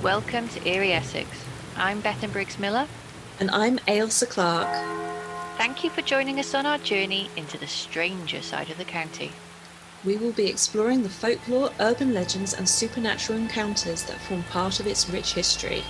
welcome to Eerie Essex. I'm Bethan Briggs-Miller. And I'm Ailsa Clark. Thank you for joining us on our journey into the stranger side of the county. We will be exploring the folklore, urban legends and supernatural encounters that form part of its rich history.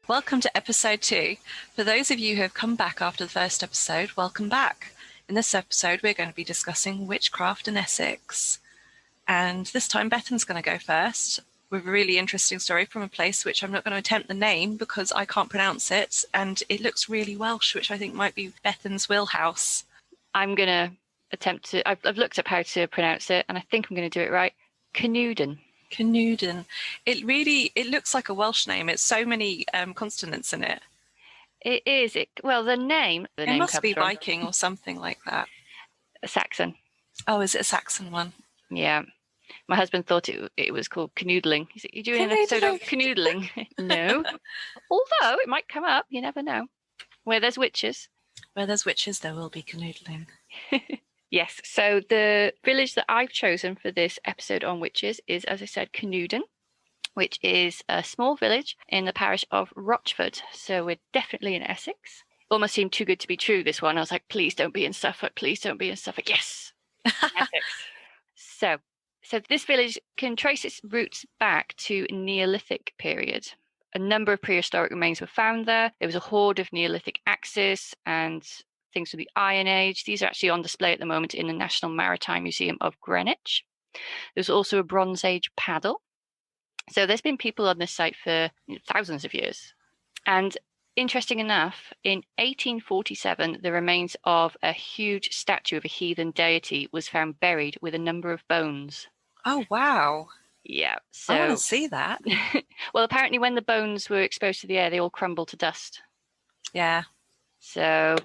Welcome to episode 2. For those of you who have come back after the first episode, welcome back. In this episode, we're going to be discussing witchcraft in Essex. And this time, Bethan's going to go first with a really interesting story from a place which I'm not going to attempt the name because I can't pronounce it. And it looks really Welsh, which I think might be Bethan's wheelhouse. I'm going to attempt to... I've looked up how to pronounce it, and I think I'm going to do it right. Canewdon. Canewdon. It looks like a Welsh name. It's so many consonants in it. It is. The name... It must be Viking or something like that. A Saxon. Oh, is it a Saxon one? Yeah. My husband thought it was called canoodling. He said, "You're doing an episode on canoodling." No. Although it might come up. You never know. Where there's witches. Where there's witches, there will be canoodling. Yes, so the village that I've chosen for this episode on witches is, as I said, Canewdon, which is a small village in the parish of Rochford. So we're definitely in Essex. Almost seemed too good to be true, this one. I was like, please don't be in Suffolk, please don't be in Suffolk. Yes, Essex. So this village can trace its roots back to Neolithic period. A number of prehistoric remains were found there. There was a hoard of Neolithic axes and things from the Iron Age. These are actually on display at the moment in the National Maritime Museum of Greenwich. There's also a Bronze Age paddle. So there's been people on this site for thousands of years. And interesting enough, in 1847, the remains of a huge statue of a heathen deity was found buried with a number of bones. Oh, wow. Yeah. So, I want to see that. Well, apparently when the bones were exposed to the air, they all crumbled to dust. Yeah. So...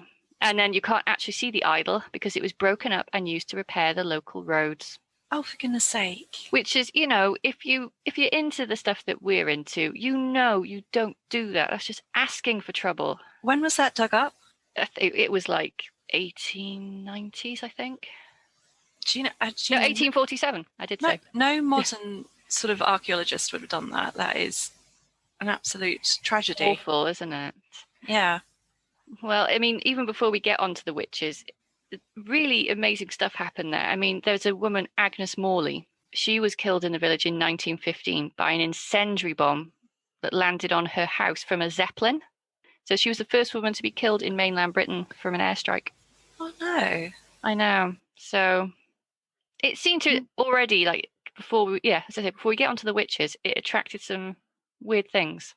And then you can't actually see the idol because it was broken up and used to repair the local roads. Oh, for goodness sake. Which is, if you're into the stuff that we're into, you don't do that. That's just asking for trouble. When was that dug up? It was like 1890s, I think. No, 1847, I did say. No modern sort of archaeologist would have done that. That is an absolute tragedy. Awful, isn't it? Yeah. Well, I mean, even before we get onto the witches, really amazing stuff happened there. I mean, there's a woman, Agnes Morley. She was killed in the village in 1915 by an incendiary bomb that landed on her house from a Zeppelin. So she was the first woman to be killed in mainland Britain from an airstrike. Oh, no. I know. So it seemed to already, before we get onto the witches, it attracted some weird things.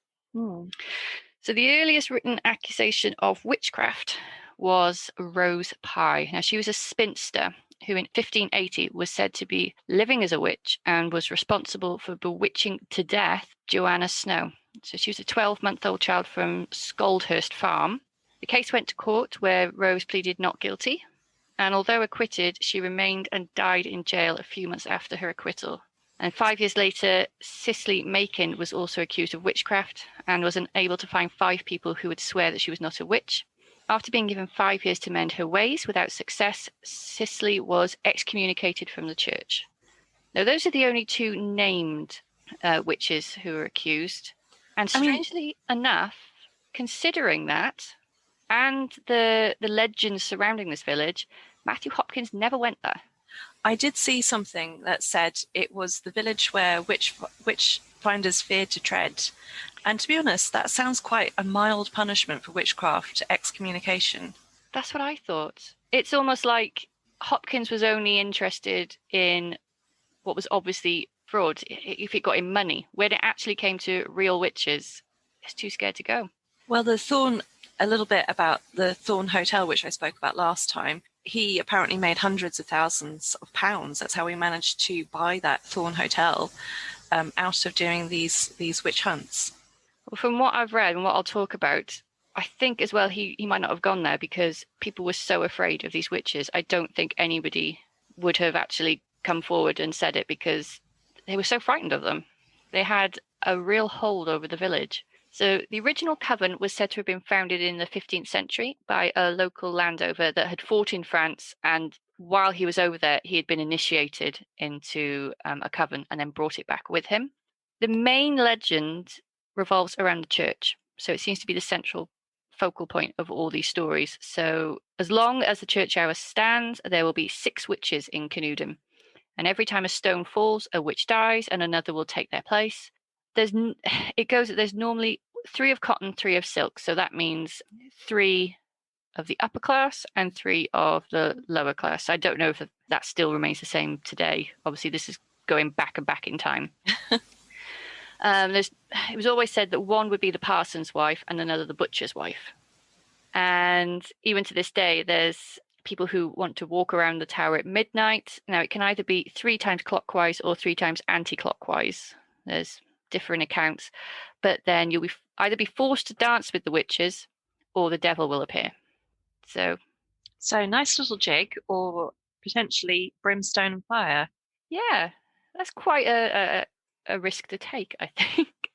So the earliest written accusation of witchcraft was Rose Pye. Now, she was a spinster who in 1580 was said to be living as a witch and was responsible for bewitching to death Joanna Snow. So she was a 12-month-old child from Scoldhurst Farm. The case went to court where Rose pleaded not guilty. And although acquitted, she remained and died in jail a few months after her acquittal. And 5 years later, Cicely Macon was also accused of witchcraft and was unable to find 5 people who would swear that she was not a witch. After being given 5 years to mend her ways without success, Cicely was excommunicated from the church. Now, those are the only 2 named witches who were accused. And strangely enough, considering that and the legends surrounding this village, Matthew Hopkins never went there. I did see something that said it was the village where witch finders feared to tread. And to be honest, that sounds quite a mild punishment for witchcraft, excommunication. That's what I thought. It's almost like Hopkins was only interested in what was obviously fraud, if it got him money. When it actually came to real witches, he's too scared to go. Well, a little bit about the Thorn Hotel, which I spoke about last time. he apparently made hundreds of thousands of pounds. That's how he managed to buy that Thorn Hotel out of doing these witch hunts. Well, from what I've read and what I'll talk about, I think as well he might not have gone there because people were so afraid of these witches. I don't think anybody would have actually come forward and said it because they were so frightened of them. They had a real hold over the village. So the original coven was said to have been founded in the 15th century by a local landowner that had fought in France, and while he was over there, he had been initiated into a coven and then brought it back with him. The main legend revolves around the church, so it seems to be the central focal point of all these stories. So as long as the church hour stands, there will be 6 witches in Canewdon, and every time a stone falls, a witch dies and another will take their place. There's normally 3 of cotton, 3 of silk, so that means 3 of the upper class and 3 of the lower class. I don't know if that still remains the same today. Obviously, this is going back and back in time. It was always said that one would be the parson's wife and another the butcher's wife. And even to this day, there's people who want to walk around the tower at midnight. Now, it can either be 3 times clockwise or 3 times anti-clockwise. There's different accounts. But then you'll either be forced to dance with the witches or the devil will appear. So nice little jig, or potentially brimstone and fire. Yeah, that's quite a risk to take, I think.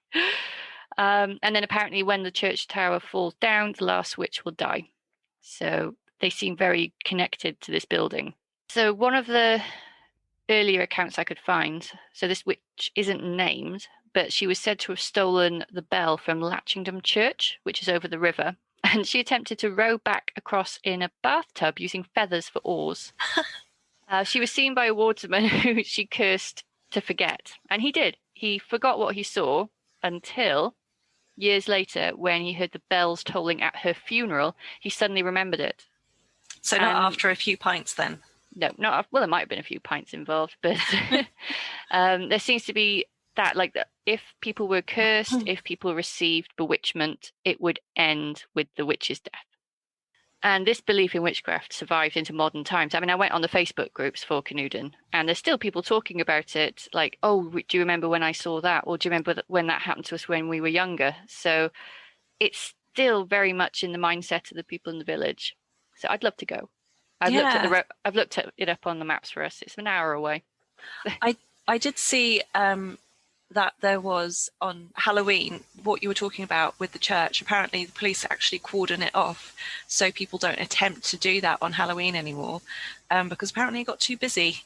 And then apparently when the church tower falls down, the last witch will die. So they seem very connected to this building. So one of the earlier accounts I could find, so this witch isn't named, but she was said to have stolen the bell from Latchington Church, which is over the river. And she attempted to row back across in a bathtub using feathers for oars. She was seen by a waterman who she cursed to forget. And he did. He forgot what he saw until years later, when he heard the bells tolling at her funeral, he suddenly remembered it. So not after a few pints then? No, not well, there might have been a few pints involved, but there seems to be that, like, if people were cursed, if people received bewitchment, it would end with the witch's death. And this belief in witchcraft survived into modern times. I mean, I went on the Facebook groups for Canewdon, and there's still people talking about it, like, oh, do you remember when I saw that? Or do you remember when that happened to us when we were younger? So it's still very much in the mindset of the people in the village. So I'd love to go. I've looked at it up on the maps for us. It's an hour away. I did see that there was on Halloween, what you were talking about with the church. Apparently the police actually cordon it off so people don't attempt to do that on Halloween anymore, because apparently it got too busy.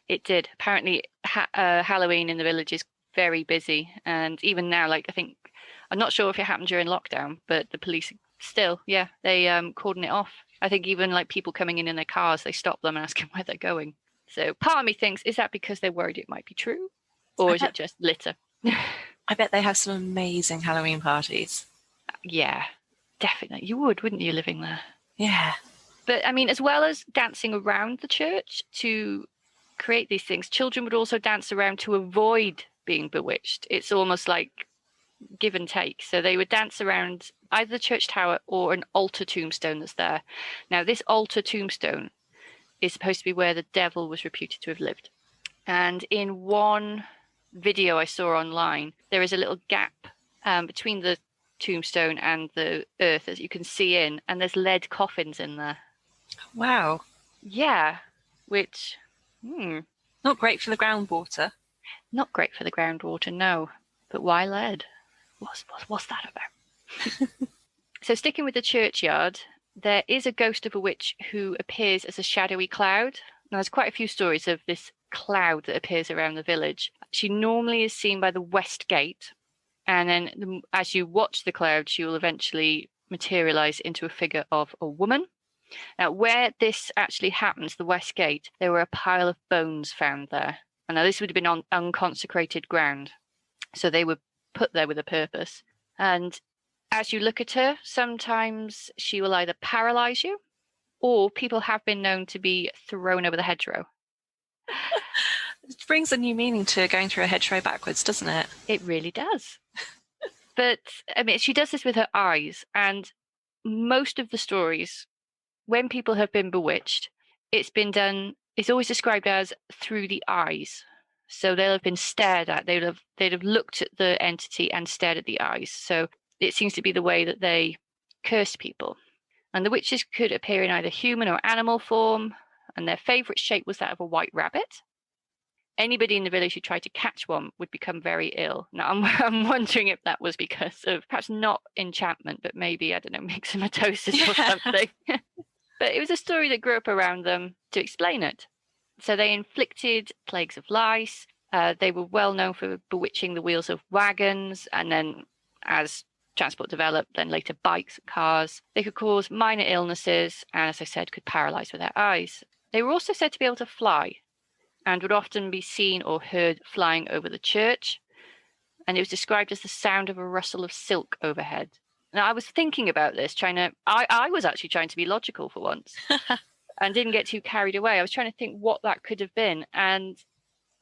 It did. Apparently Halloween in the village is very busy, and even now, like, I think, I'm not sure if it happened during lockdown, but the police still, they cordon it off. I think even like people coming in their cars, they stop them and ask them where they're going. So part of me thinks, is that because they're worried it might be true? Or is it just litter? I bet they have some amazing Halloween parties. Yeah, definitely. You would, wouldn't you, living there? Yeah. But I mean, as well as dancing around the church to create these things, children would also dance around to avoid being bewitched. It's almost like give and take. So they would dance around either the church tower or an altar tombstone that's there. Now, this altar tombstone is supposed to be where the devil was reputed to have lived. And in one video I saw online, there is a little gap between the tombstone and the earth, as you can see in, and there's lead coffins in there. Wow. Yeah, which not great for the groundwater. Not great for the groundwater, no. But why lead? What's that about? So sticking with the churchyard, there is a ghost of a witch who appears as a shadowy cloud. Now, there's quite a few stories of this cloud that appears around the village. She normally is seen by the west gate, and then as you watch the cloud, she will eventually materialize into a figure of a woman. Now, where this actually happens, the west gate, there were a pile of bones found there. And now this would have been on unconsecrated ground, so they were put there with a purpose. And as you look at her, sometimes she will either paralyze you, or people have been known to be thrown over the hedgerow. It brings a new meaning to going through a hedgerow backwards, doesn't it? It really does. But I mean, she does this with her eyes, and most of the stories when people have been bewitched, it's always described as through the eyes. So they'll have been stared at. They'd have looked at the entity and stared at the eyes. So it seems to be the way that they cursed people. And the witches could appear in either human or animal form, and their favourite shape was that of a white rabbit. Anybody in the village who tried to catch one would become very ill. Now, I'm wondering if that was because of perhaps not enchantment, but maybe, I don't know, myxomatosis or something. But it was a story that grew up around them to explain it. So they inflicted plagues of lice. They were well known for bewitching the wheels of wagons, and then as transport developed, then later bikes and cars. They could cause minor illnesses, and as I said, could paralyze with their eyes. They were also said to be able to fly, and would often be seen or heard flying over the church. And it was described as the sound of a rustle of silk overhead. Now, I was thinking about this, I was actually trying to be logical for once and didn't get too carried away. I was trying to think what that could have been. And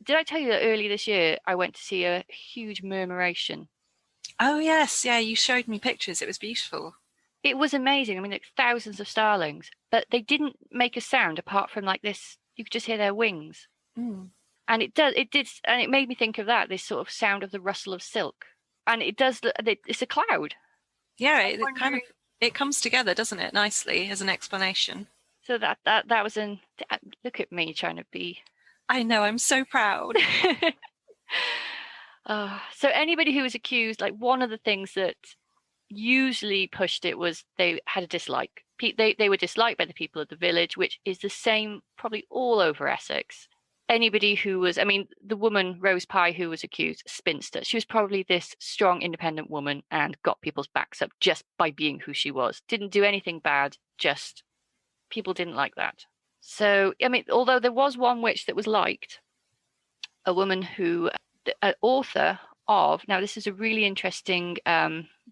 did I tell you that early this year, I went to see a huge murmuration? Oh, yes. Yeah, you showed me pictures. It was beautiful. It was amazing. I mean, like thousands of starlings, but they didn't make a sound apart from like this. You could just hear their wings. Mm. And it made me think of that, this sort of sound of the rustle of silk. And it's a cloud. Yeah, it comes together, doesn't it, nicely as an explanation. So that was look at me trying to be. I know, I'm so proud. So anybody who was accused, like one of the things that usually pushed it was they had a dislike. They were disliked by the people of the village, which is the same probably all over Essex. Anybody who was, I mean, the woman, Rose Pye, who was accused, spinster, she was probably this strong, independent woman and got people's backs up just by being who she was. Didn't do anything bad, just people didn't like that. So, I mean, although there was one witch that was liked, a woman who, an author of, now this is a really interesting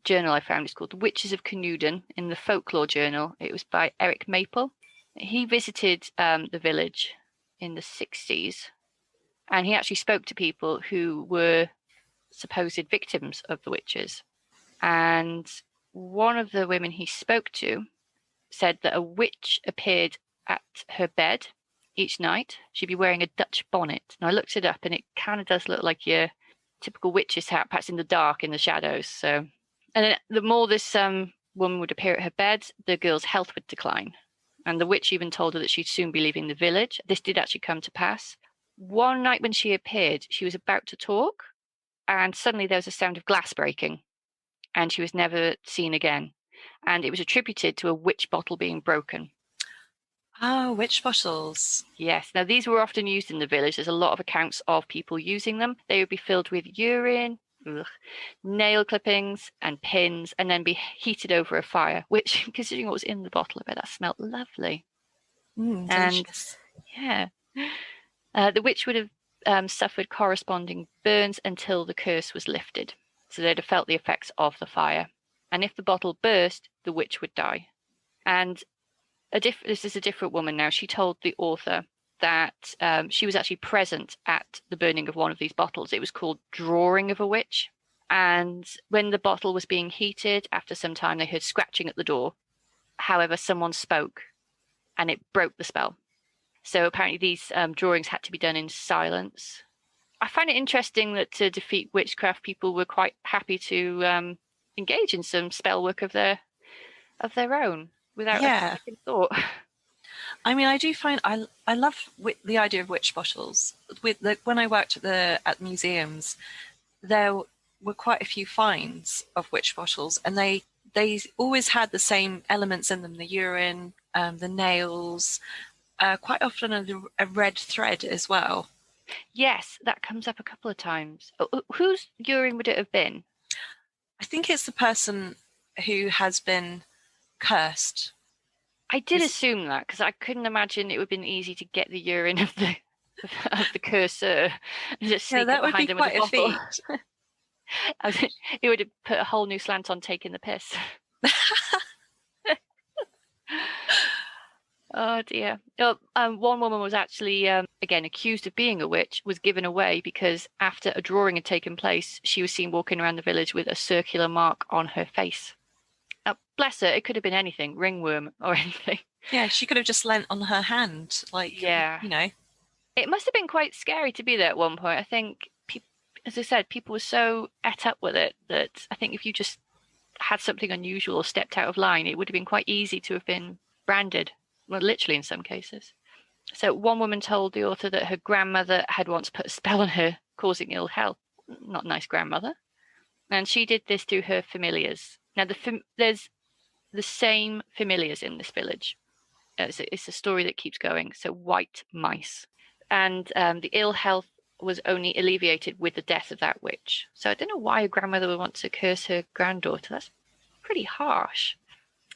journal I found, it's called The Witches of Canewdon in the Folklore Journal. It was by Eric Maple. He visited the village in the 60s, and he actually spoke to people who were supposed victims of the witches. And one of the women he spoke to said that a witch appeared at her bed each night. She'd be wearing a Dutch bonnet. Now I looked it up, and it kind of does look like your typical witch's hat, perhaps in the dark, in the shadows. So, and then the more this woman would appear at her bed, the girl's health would decline. And the witch even told her that she'd soon be leaving the village. This did actually come to pass. One night when she appeared, she was about to talk, and suddenly there was a sound of glass breaking, and she was never seen again. And it was attributed to a witch bottle being broken. Oh, witch bottles. Yes. Now, these were often used in the village. There's a lot of accounts of people using them. They would be filled with urine, nail clippings and pins, and then be heated over a fire, which, considering what was in the bottle, I bet that smelled lovely. Delicious. And yeah, the witch would have suffered corresponding burns until the curse was lifted. So they'd have felt the effects of the fire. And if the bottle burst, the witch would die. And this is a different woman now. She told the author that she was actually present at the burning of one of these bottles. It was called Drawing of a Witch. And when the bottle was being heated, after some time, they heard scratching at the door. However, someone spoke, and it broke the spell. So apparently these drawings had to be done in silence. I find it interesting that to defeat witchcraft, people were quite happy to engage in some spell work of their own without a second thought. I mean, I do find I love the idea of witch bottles. When I worked at museums, there were quite a few finds of witch bottles, and they always had the same elements in them: the urine, the nails, quite often a red thread as well. Yes, that comes up a couple of times. Whose urine would it have been? I think it's the person who has been cursed. I did assume that, because I couldn't imagine it would have been easy to get the urine of the cursor and just sneak up behind him with a bottle. It would have put a whole new slant on taking the piss. Oh dear. One woman was actually, again, accused of being a witch, was given away because after a drawing had taken place, she was seen walking around the village with a circular mark on her face. Bless her, it could have been anything, ringworm or anything. Yeah, she could have just leant on her hand, like, Yeah. It must have been quite scary to be there at one point. I think, as I said, people were so et up with it that I think if you just had something unusual or stepped out of line, it would have been quite easy to have been branded. Well, literally in some cases. So one woman told the author that her grandmother had once put a spell on her, causing ill health. Not nice grandmother. And she did this through her familiars. Now, there's the same familiars in this village. It's a story that keeps going. So white mice. And the ill health was only alleviated with the death of that witch. So I don't know why a grandmother would want to curse her granddaughter. That's pretty harsh.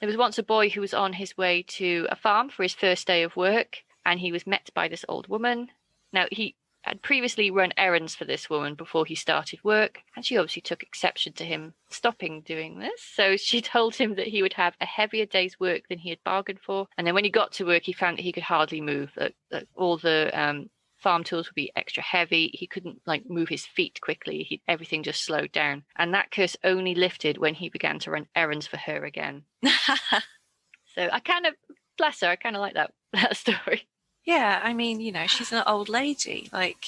There was once a boy who was on his way to a farm for his first day of work, and he was met by this old woman. Now, he had previously run errands for this woman before he started work, and she obviously took exception to him stopping doing this. So she told him that he would have a heavier day's work than he had bargained for. And then when he got to work, he found that he could hardly move, that all the farm tools would be extra heavy. He couldn't move his feet quickly. Everything just slowed down. And that curse only lifted when he began to run errands for her again. So I kind of, bless her, I kind of like that story. Yeah, I mean, she's an old lady. Like,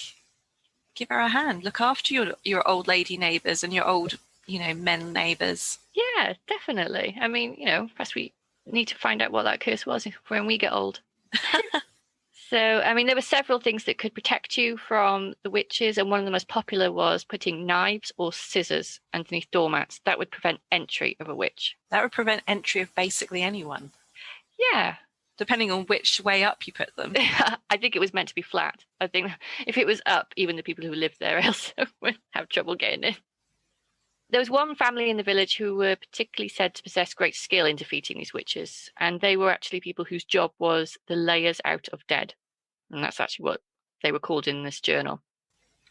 give her a hand. Look after your old lady neighbours and your old, men neighbours. Yeah, definitely. I mean, perhaps we need to find out what that curse was when we get old. So, I mean, there were several things that could protect you from the witches, and one of the most popular was putting knives or scissors underneath doormats. That would prevent entry of a witch. That would prevent entry of basically anyone. Yeah. Depending on which way up you put them. I think it was meant to be flat. I think if it was up, even the people who lived there also would have trouble getting in. There was one family in the village who were particularly said to possess great skill in defeating these witches, and they were actually people whose job was the layers out of dead. And that's actually what they were called in this journal.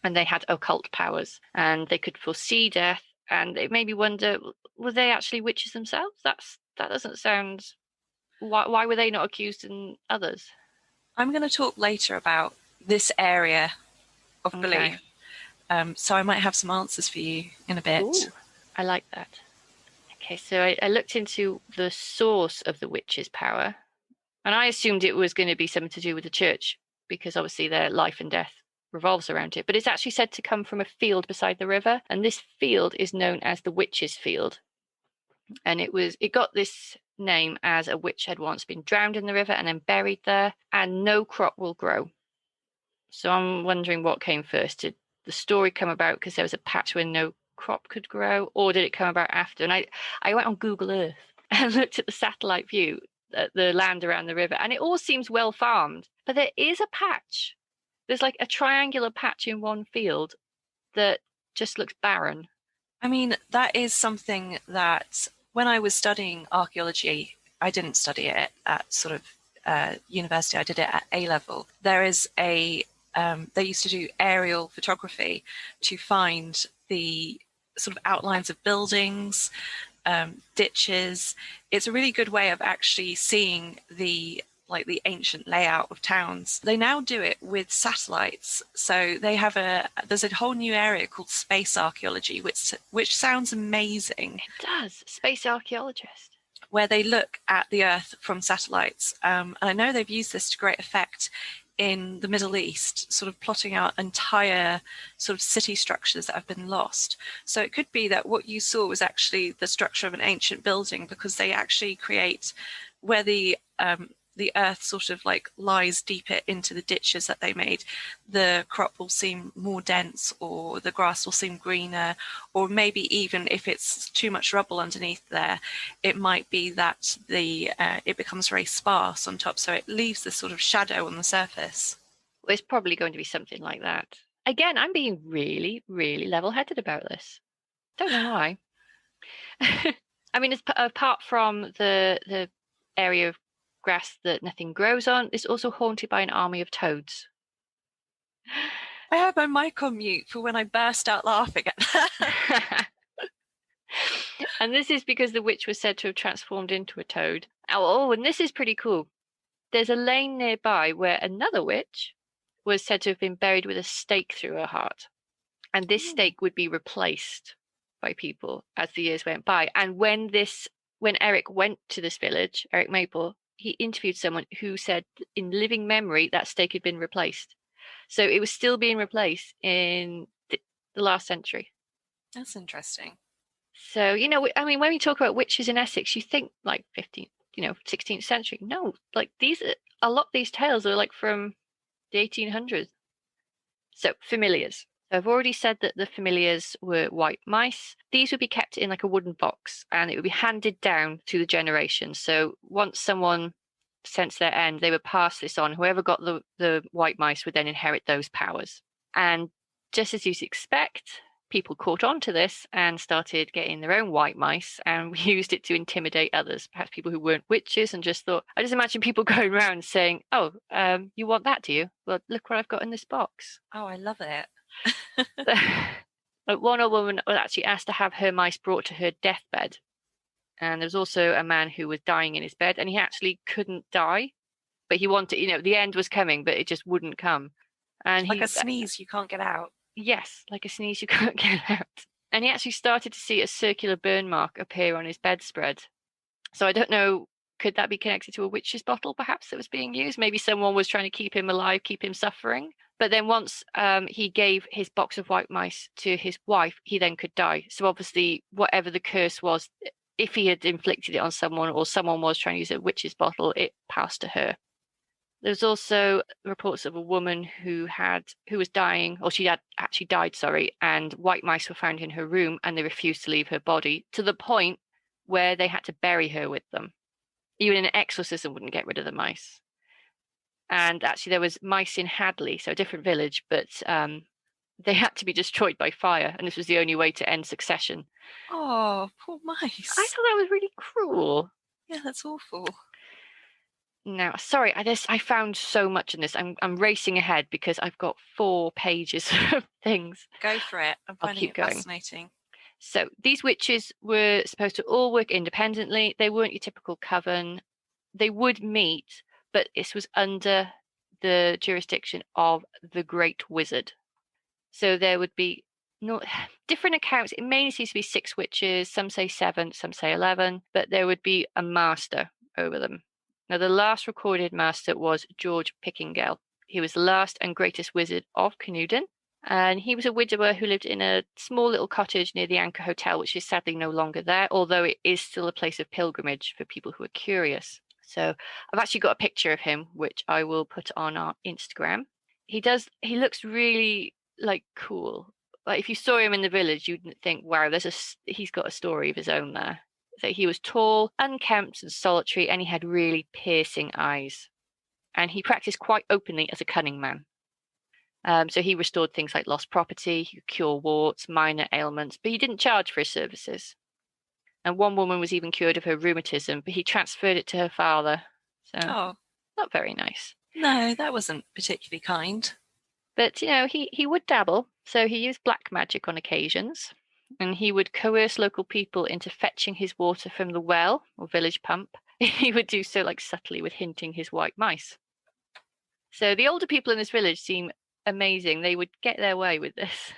And they had occult powers, and they could foresee death, and it made me wonder, were they actually witches themselves? That doesn't sound... Why were they not accused in others? I'm going to talk later about this area of belief. So I might have some answers for you in a bit. Ooh, I like that. Okay, so I looked into the source of the witch's power, and I assumed it was going to be something to do with the church, because obviously their life and death revolves around it. But it's actually said to come from a field beside the river, and this field is known as the Witch's Field. And it got this name as a witch had once been drowned in the river and then buried there, and no crop will grow. So I'm wondering what came first. Did the story come about because there was a patch where no crop could grow, or did it come about after? And I went on Google Earth and looked at the satellite view at the land around the river, and it all seems well farmed, but there is a patch. There's like a triangular patch in one field that just looks barren. I mean, that is something that when I was studying archaeology, I didn't study it at sort of university. I did it at A-level. There is they used to do aerial photography to find the sort of outlines of buildings, ditches. It's a really good way of actually seeing the ancient layout of towns. They now do it with satellites. So they have there's a whole new area called space archaeology, which sounds amazing. It does. Space archaeologist. Where they look at the Earth from satellites. And I know they've used this to great effect in the Middle East, sort of plotting out entire sort of city structures that have been lost. So it could be that what you saw was actually the structure of an ancient building, because they actually create where the earth sort of lies deeper into the ditches that they made, the crop will seem more dense, or the grass will seem greener, or maybe even if it's too much rubble underneath there, it might be that it becomes very sparse on top, so it leaves this sort of shadow on the surface. Well, it's probably going to be something like that. Again, I'm being really, really level-headed about this. Don't know why. I mean, apart from the area of grass that nothing grows on, it's also haunted by an army of toads. I have my mic on mute for when I burst out laughing at that. And this is because the witch was said to have transformed into a toad. Oh, and this is pretty cool. There's a lane nearby where another witch was said to have been buried with a stake through her heart. And this stake would be replaced by people as the years went by. And when this when Eric went to this village, Eric Maple, he interviewed someone who said in living memory that stake had been replaced. So it was still being replaced in the last century. That's interesting. So, I mean, when we talk about witches in Essex, you think like 15th, 16th century. No, like a lot of these tales are like from the 1800s. So familiars. So I've already said that the familiars were white mice. These would be kept in like a wooden box and it would be handed down through the generations. So once someone sensed their end, they would pass this on. Whoever got the white mice would then inherit those powers. And just as you'd expect, people caught on to this and started getting their own white mice and used it to intimidate others, perhaps people who weren't witches, and just thought, I just imagine people going around saying, oh, you want that, do you? Well, look what I've got in this box. Oh, I love it. One old woman was actually asked to have her mice brought to her deathbed. And there was also a man who was dying in his bed and he actually couldn't die, but he wanted, the end was coming, but it just wouldn't come. And like a sneeze you can't get out. Yes, like a sneeze you can't get out. And he actually started to see a circular burn mark appear on his bedspread. So I don't know, could that be connected to a witch's bottle perhaps that was being used? Maybe someone was trying to keep him alive, keep him suffering. But then once he gave his box of white mice to his wife, he then could die. So obviously, whatever the curse was, if he had inflicted it on someone or someone was trying to use a witch's bottle, it passed to her. There's also reports of a woman who was dying, or she had actually died, and white mice were found in her room and they refused to leave her body to the point where they had to bury her with them. Even an exorcism wouldn't get rid of the mice. And actually there was mice in Hadley, so a different village, but they had to be destroyed by fire, and this was the only way to end succession. Oh, poor mice. I thought that was really cruel. Yeah, that's awful. Now, sorry, I found so much in this. I'm racing ahead because I've got 4 pages of things. Go for it. I'm finding it fascinating. So these witches were supposed to all work independently. They weren't your typical coven. They would meet, but this was under the jurisdiction of the Great Wizard. So there would be different accounts. It mainly seems to be 6 witches. Some say 7, some say 11, but there would be a master over them. Now, the last recorded master was George Pickingale. He was the last and greatest wizard of Canewdon, and he was a widower who lived in a small little cottage near the Anchor Hotel, which is sadly no longer there, although it is still a place of pilgrimage for people who are curious. So I've actually got a picture of him, which I will put on our Instagram. He looks really cool. Like if you saw him in the village, you'd think, wow, he's got a story of his own there. So he was tall, unkempt and solitary, and he had really piercing eyes. And he practiced quite openly as a cunning man. So he restored things like lost property, he could cure warts, minor ailments, but he didn't charge for his services. And one woman was even cured of her rheumatism, but he transferred it to her father. So not very nice. No, that wasn't particularly kind. But, he would dabble. So he used black magic on occasions. And he would coerce local people into fetching his water from the well or village pump. He would do so subtly with hinting his white mice. So the older people in this village seem amazing. They would get their way with this.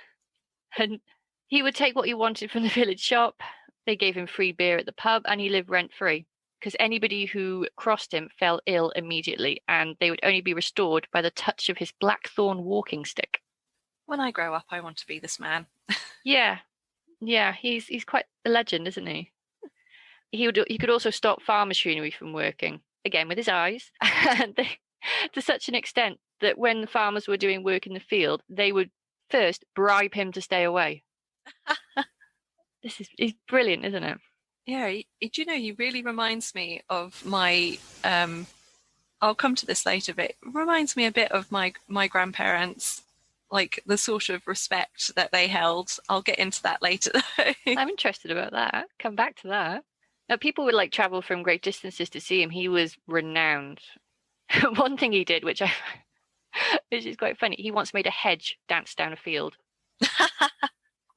And he would take what he wanted from the village shop. They gave him free beer at the pub and he lived rent-free because anybody who crossed him fell ill immediately and they would only be restored by the touch of his blackthorn walking stick. When I grow up, I want to be this man. Yeah, he's quite a legend, isn't he? He could also stop farm machinery from working, again with his eyes, and to such an extent that when the farmers were doing work in the field, they would first bribe him to stay away. He's brilliant, isn't it? Yeah, do you know, he really reminds me of my, I'll come to this later, but it reminds me a bit of my grandparents. Like the sort of respect that they held. I'll get into that later though. I'm interested about that. Come back to that. Now, people would travel from great distances to see him. He was renowned. One thing he did, which is quite funny, he once made a hedge dance down a field. So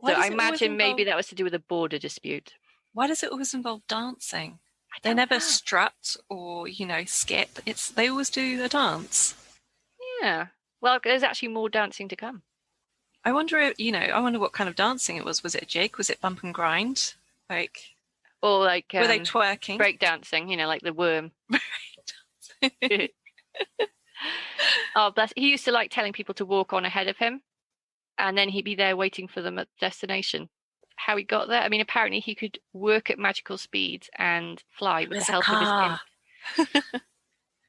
I imagine maybe that was to do with a border dispute. Why does it always involve dancing? They never strut or, skip. They always do a dance. Yeah. Well, there's actually more dancing to come. I wonder what kind of dancing it was. Was it a jig? Was it bump and grind? Or like were they twerking? Breakdancing, you know, like the worm. Oh, bless. He used to like telling people to walk on ahead of him, and then he'd be there waiting for them at the destination. How he got there? I mean, apparently he could work at magical speeds and fly with the help of his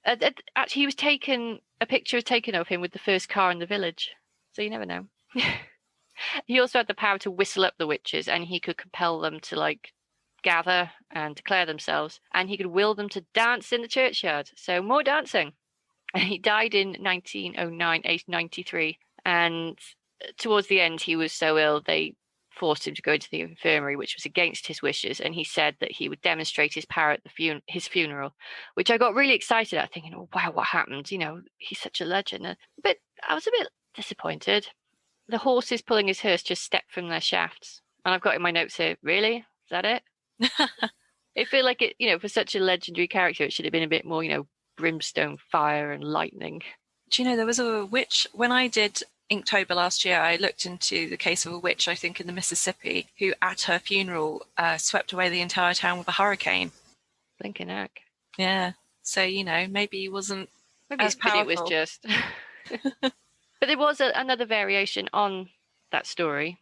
imp. Actually, a picture was taken of him with the first car in the village. So you never know. He also had the power to whistle up the witches, and he could compel them to like gather and declare themselves, and he could will them to dance in the churchyard. So more dancing. And he died in 1909, aged 93. And towards the end, he was so ill, they forced him to go into the infirmary, which was against his wishes. And he said that he would demonstrate his power at his funeral, which I got really excited at, thinking, oh, wow, what happened? You know, he's such a legend. But I was a bit disappointed. The horses pulling his hearse just stepped from their shafts. And I've got in my notes here, really? Is that it? It feel like it, you know, for such a legendary character, it should have been a bit more, you know, brimstone, fire, and lightning. Do you know, there was a witch, when I did Inktober last year, I looked into the case of a witch, I think in the Mississippi, who at her funeral swept away the entire town with a hurricane. Blinking heck. Yeah. So, you know, maybe he wasn't as powerful. It was just... But there was another variation on that story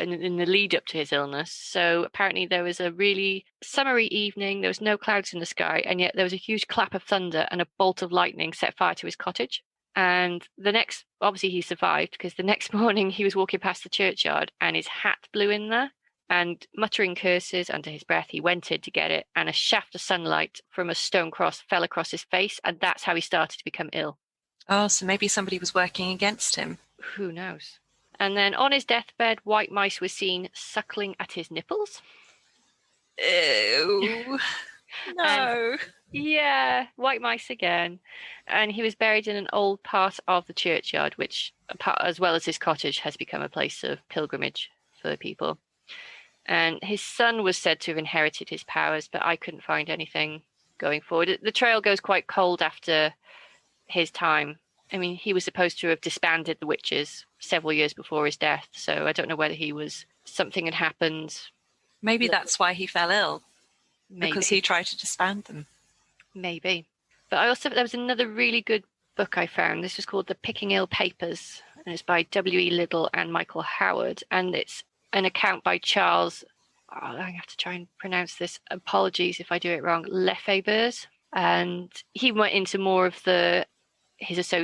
in the lead up to his illness. So apparently there was a really summery evening, there was no clouds in the sky, and yet there was a huge clap of thunder and a bolt of lightning set fire to his cottage. And obviously he survived, because the next morning he was walking past the churchyard and his hat blew in there, and muttering curses under his breath, he went in to get it, and a shaft of sunlight from a stone cross fell across his face, and that's how he started to become ill. Oh, so maybe somebody was working against him. Who knows? And then on his deathbed, white mice were seen suckling at his nipples. Ew. No. Yeah, white mice again. And he was buried in an old part of the churchyard, which, as well as his cottage, has become a place of pilgrimage for people. And his son was said to have inherited his powers, but I couldn't find anything going forward. The trail goes quite cold after his time. I mean, he was supposed to have disbanded the witches several years before his death, so I don't know whether something had happened. Maybe that's why he fell ill. Maybe. Because he tried to disband them. Maybe. But there was another really good book I found. This was called The Picking Ill Papers, and it's by W.E. Liddell and Michael Howard, and it's an account by Charles, I have to try and pronounce this, apologies if I do it wrong, Lefebvre's. And he went into more of his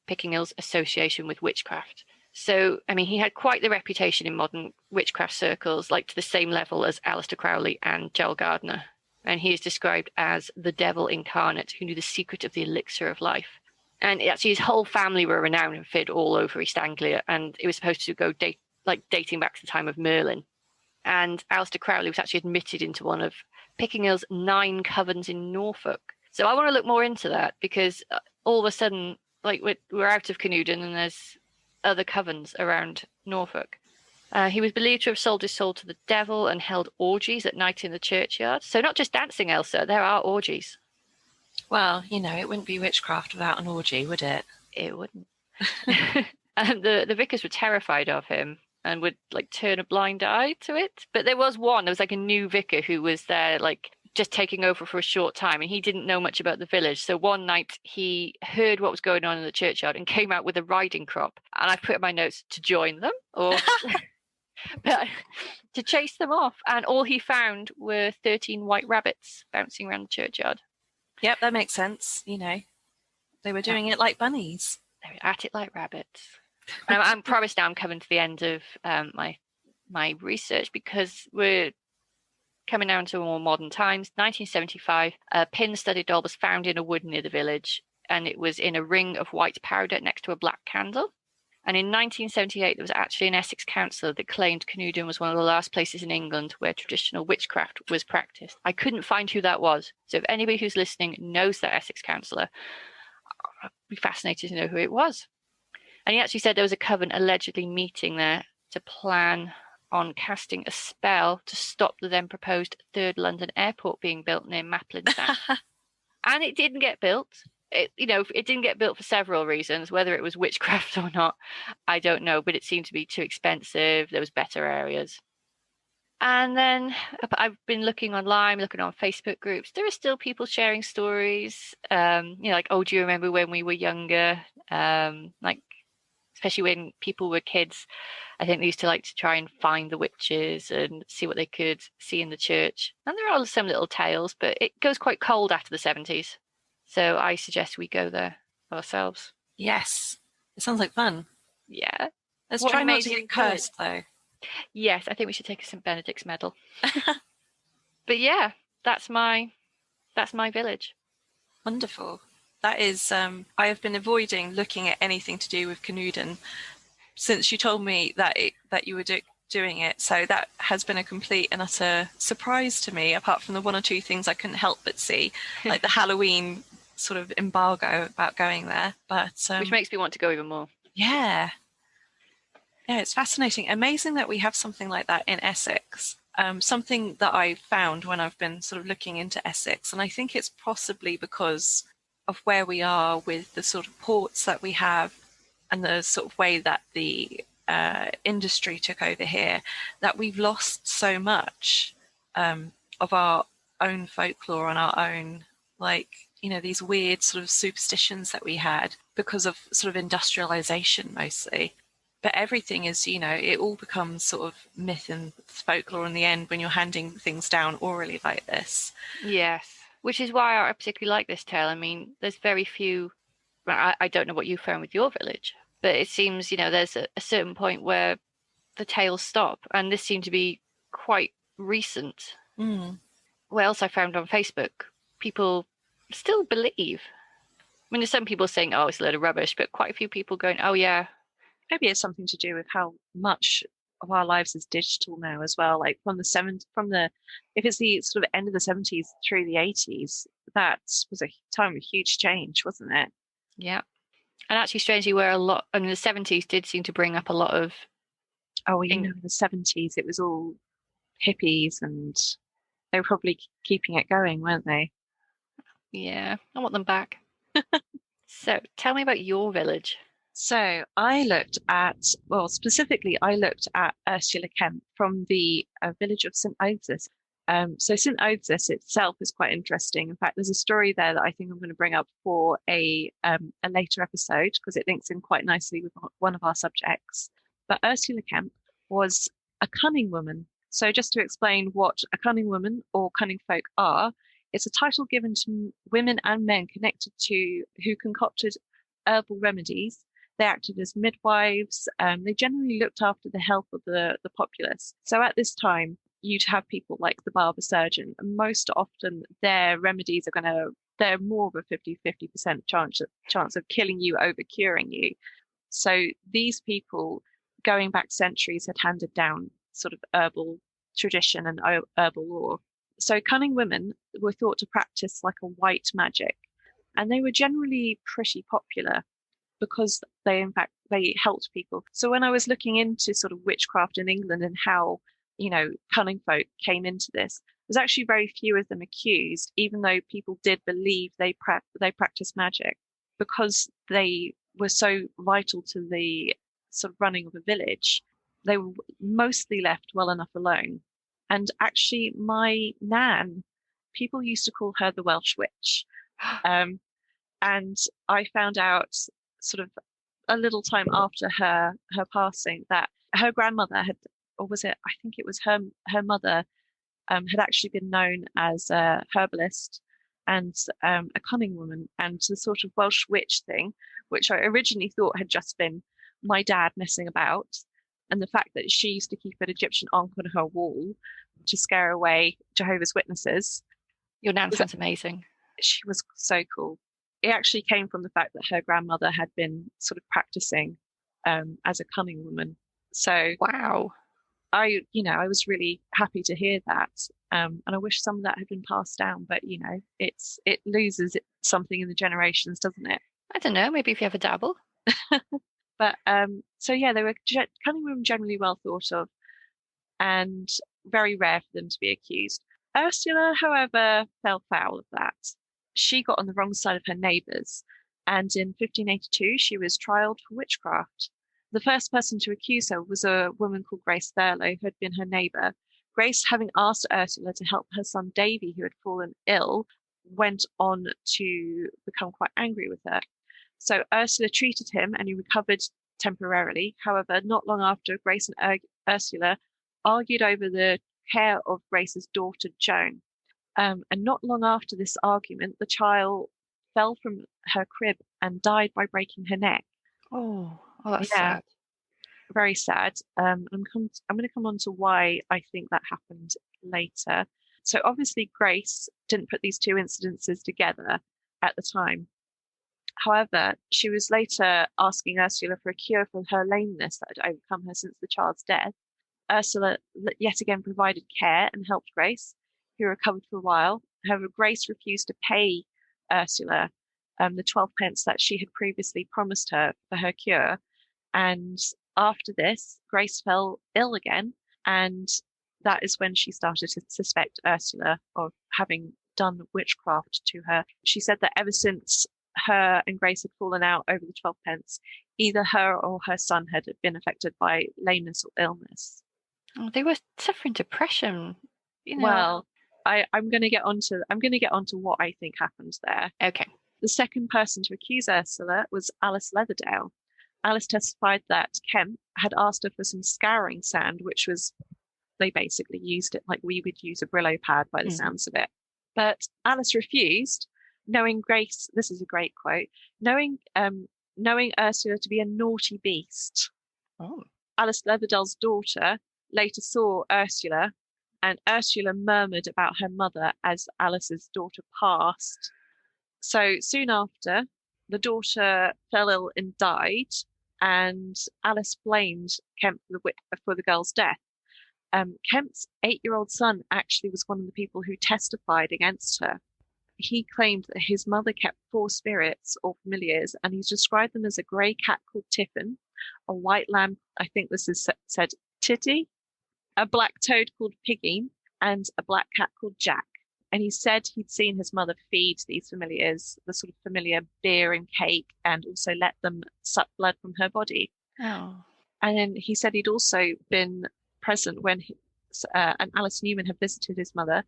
Picking Ill's association with witchcraft. So, I mean, he had quite the reputation in modern witchcraft circles, like to the same level as Aleister Crowley and Joel Gardner. And he is described as the devil incarnate who knew the secret of the elixir of life. And actually, his whole family were renowned and feared all over East Anglia, and it was supposed to go dating back to the time of Merlin. And Aleister Crowley was actually admitted into one of Picking Ill's 9 covens in Norfolk. So I want to look more into that, because all of a sudden, like, we're out of Canewdon and there's other covens around Norfolk. He was believed to have sold his soul to the devil and held orgies at night in the churchyard. So not just dancing, Elsa, there are orgies. Well, you know, it wouldn't be witchcraft without an orgy, would it? It wouldn't. And the vicars were terrified of him and would like turn a blind eye to it. But there was like a new vicar who was there, like, just taking over for a short time, and he didn't know much about the village. So one night he heard what was going on in the churchyard and came out with a riding crop. And I put in my notes to join them or but to chase them off. And all he found were 13 white rabbits bouncing around the churchyard. Yep, that makes sense. You know, they were doing it like bunnies. They were at it like rabbits. I'm promised now I'm coming to the end of my research, because we're coming down to more modern times. 1975, a pin-studded doll was found in a wood near the village, and it was in a ring of white powder next to a black candle. And in 1978, there was actually an Essex councillor that claimed Canewdon was one of the last places in England where traditional witchcraft was practiced. I couldn't find who that was. So if anybody who's listening knows that Essex councillor, I'd be fascinated to know who it was. And he actually said there was a coven allegedly meeting there to plan on casting a spell to stop the then proposed third London airport being built near Maplin Sound. And it didn't get built. It didn't get built for several reasons. Whether it was witchcraft or not, I don't know. But it seemed to be too expensive. There was better areas. And then I've been looking online, looking on Facebook groups. There are still people sharing stories. Like, oh, do you remember when we were younger? Like, especially when people were kids, I think they used to like to try and find the witches and see what they could see in the church. And there are some little tales, but it goes quite cold after the 70s. So I suggest we go there ourselves. Yes. It sounds like fun. Yeah. Let's What try not made to you get cursed, though. Yes, I think we should take a St. Benedict's medal. But yeah, that's my village. Wonderful. That is, I have been avoiding looking at anything to do with Canuden since you told me that you were doing it. So that has been a complete and utter surprise to me, apart from the one or two things I couldn't help but see, like the Halloween sort of embargo about going there. But which makes me want to go even more. Yeah. Yeah, it's fascinating. Amazing that we have something like that in Essex. Something that I found when I've been sort of looking into Essex, and I think it's possibly because of where we are with the sort of ports that we have and the sort of way that the industry took over here, that we've lost so much of our own folklore and our own, like, these weird sort of superstitions that we had because of sort of industrialization mostly. But everything is, it all becomes sort of myth and folklore in the end when you're handing things down orally like this. Yes, which is why I particularly like this tale. I mean, there's very few. I don't know what you found with your village, but it seems, there's a certain point where the tales stop, and this seemed to be quite recent. Mm. What else I found on Facebook? People still believe. I mean, there's some people saying, "Oh, it's a load of rubbish," but quite a few people going, "Oh, yeah." Maybe it's something to do with how much of our lives is digital now as well. Like if it's the sort of end of the 70s through the 80s, that was a time of huge change, wasn't it? Yeah. And actually, strangely, where the 70s did seem to bring up a lot of. Oh, in the 70s, it was all hippies, and they were probably keeping it going, weren't they? Yeah, I want them back. So tell me about your village. So I looked at Ursula Kemp from the village of St. Oeddes. So St. Oeddes itself is quite interesting. In fact, there's a story there that I think I'm going to bring up for a later episode because it links in quite nicely with one of our subjects. But Ursula Kemp was a cunning woman. So just to explain what a cunning woman or cunning folk are, it's a title given to women and men connected to who concocted herbal remedies. They acted as midwives. They generally looked after the health of the populace. So at this time, you'd have people like the barber surgeon, and most often their remedies they're more of a 50% chance of killing you over curing you. So these people, going back centuries, had handed down sort of herbal tradition and herbal lore. So cunning women were thought to practice like a white magic, and they were generally pretty popular because they helped people. So when I was looking into sort of witchcraft in England and how, cunning folk came into this, there's actually very few of them accused, even though people did believe they practiced magic, because they were so vital to the sort of running of a village. They were mostly left well enough alone. And actually, my nan, people used to call her the Welsh witch. And I found out sort of a little time after her passing that her grandmother had, or was it, I think it was her mother, had actually been known as a herbalist and a cunning woman, and the sort of Welsh witch thing, which I originally thought had just been my dad messing about, and the fact that she used to keep an Egyptian ankh on her wall to scare away Jehovah's Witnesses. Your nan sounds amazing. She was so cool. It actually came from the fact that her grandmother had been sort of practicing as a cunning woman. So wow, I was really happy to hear that, and I wish some of that had been passed down. But it loses something in the generations, doesn't it? I don't know. Maybe if you have a dabble. But so yeah, they were cunning women, generally well thought of, and very rare for them to be accused. Ursula, however, fell foul of that. She got on the wrong side of her neighbours, and in 1582 she was trialled for witchcraft. The first person to accuse her was a woman called Grace Thurlow, who had been her neighbour. Grace, having asked Ursula to help her son Davy, who had fallen ill, went on to become quite angry with her. So Ursula treated him and he recovered temporarily. However, not long after, Grace and Ursula argued over the care of Grace's daughter Joan. And not long after this argument, the child fell from her crib and died by breaking her neck. Oh, that's sad. Very sad. I'm going to come on to why I think that happened later. So obviously Grace didn't put these two incidences together at the time. However, she was later asking Ursula for a cure for her lameness that had overcome her since the child's death. Ursula yet again provided care and helped Grace, who recovered for a while. However, Grace refused to pay Ursula the 12 pence that she had previously promised her for her cure. And after this, Grace fell ill again, and that is when she started to suspect Ursula of having done witchcraft to her. She said that ever since her and Grace had fallen out over the 12 pence, either her or her son had been affected by lameness or illness. Oh, they were suffering depression. Well, I'm going to get onto what I think happened there. Okay. The second person to accuse Ursula was Alice Leatherdale. Alice testified that Kemp had asked her for some scouring sand, which was, they basically used it like we would use a Brillo pad by the sounds of it. But Alice refused, knowing Grace, this is a great quote, knowing Ursula to be a naughty beast. Oh. Alice Leatherdale's daughter later saw Ursula, and Ursula murmured about her mother as Alice's daughter passed. So soon after, the daughter fell ill and died, and Alice blamed Kemp for the girl's death. Kemp's 8-year-old son actually was one of the people who testified against her. He claimed that his mother kept 4 spirits or familiars, and he's described them as a grey cat called Tiffin, a white lamb, I think this is said Titty, a black toad called Piggy, and a black cat called Jack. And he said he'd seen his mother feed these familiars the sort of familiar beer and cake, and also let them suck blood from her body. Oh. And then he said he'd also been present when and Alice Newman had visited his mother,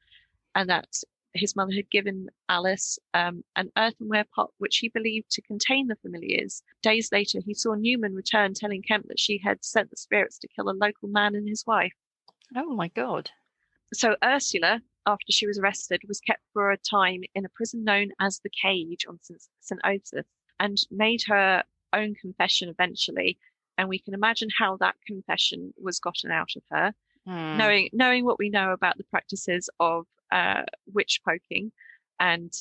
and that his mother had given Alice an earthenware pot which he believed to contain the familiars. Days later, he saw Newman return, telling Kemp that she had sent the spirits to kill a local man and his wife. Oh my God. So Ursula, after she was arrested, was kept for a time in a prison known as the Cage on St. Osyth, and made her own confession eventually. And we can imagine how that confession was gotten out of her. Knowing what we know about the practices of witch poking and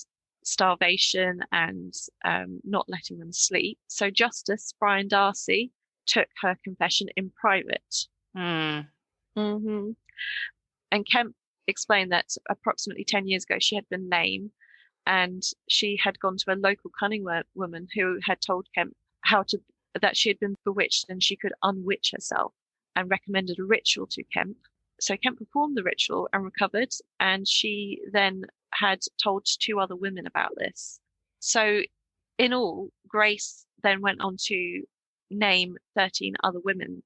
starvation and not letting them sleep. So Justice Brian Darcy took her confession in private. And Kemp explained that approximately 10 years ago she had been lame, and she had gone to a local cunning woman who had told Kemp that she had been bewitched and she could unwitch herself, and recommended a ritual to Kemp. So Kemp performed the ritual and recovered, and she then had told 2 other women about this. So in all, Grace then went on to name 13 other women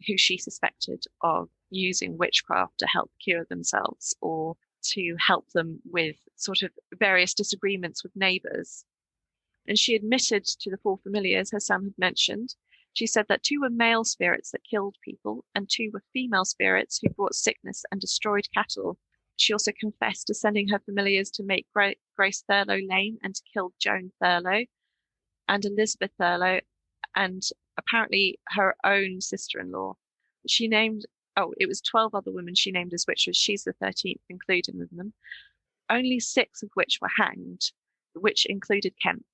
who she suspected of using witchcraft to help cure themselves, or to help them with sort of various disagreements with neighbours. And she admitted to the 4 familiars her son had mentioned. She said that 2 were male spirits that killed people, and 2 were female spirits who brought sickness and destroyed cattle. She also confessed to sending her familiars to make Grace Thurlow lame and to kill Joan Thurlow and Elizabeth Thurlow, and apparently her own sister-in-law. She named, it was 12 other women she named as witches. She's the 13th included with them. Only 6 of which were hanged, which included Kemp.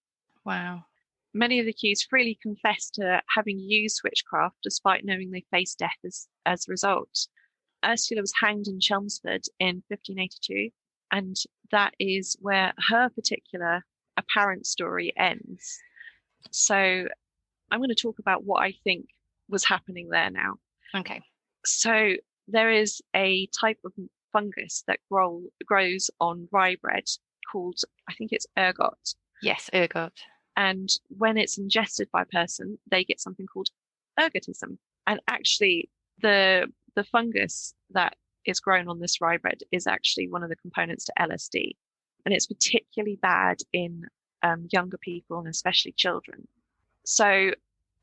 Wow. Many of the accused freely confessed to having used witchcraft, despite knowing they faced death as a result. Ursula was hanged in Chelmsford in 1582, and that is where her particular apparent story ends. So I'm going to talk about what I think was happening there now. Okay. So there is a type of fungus that grows on rye bread called, I think it's ergot. Yes, ergot. And when it's ingested by a person, they get something called ergotism. And actually, the fungus that is grown on this rye bread is actually one of the components to LSD. And it's particularly bad in younger people and especially children. So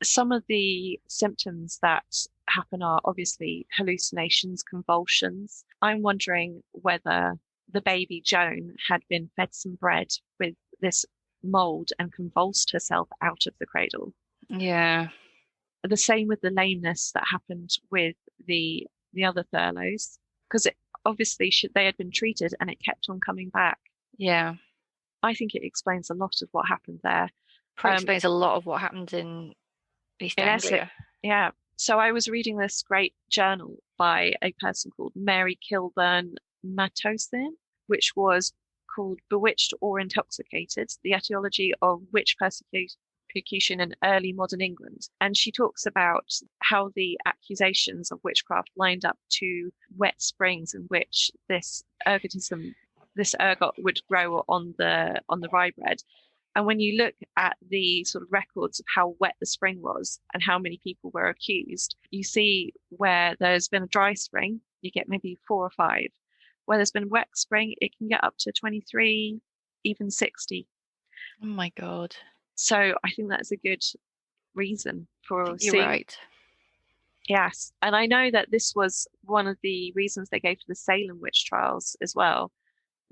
some of the symptoms that happen are obviously hallucinations, convulsions. I'm wondering whether the baby Joan had been fed some bread with this mold and convulsed herself out of the cradle. Yeah. The same with the lameness that happened with the other Thurlows, because obviously they had been treated and it kept on coming back. Yeah. I think it explains a lot of what happened there. Probably explains a lot of what happened in East Anglia. Essex. Yeah. So I was reading this great journal by a person called Mary Kilburn Matosin, which was called Bewitched or Intoxicated, the etiology of witch persecution in early modern England. And she talks about how the accusations of witchcraft lined up to wet springs in which this ergot would grow on the rye bread. And when you look at the sort of records of how wet the spring was and how many people were accused, you see where there's been a dry spring, you get maybe 4 or 5. Where there's been a wet spring, it can get up to 23, even 60. Oh my God. So I think that's a good reason for You're right. Yes. And I know that this was one of the reasons they gave for the Salem witch trials as well.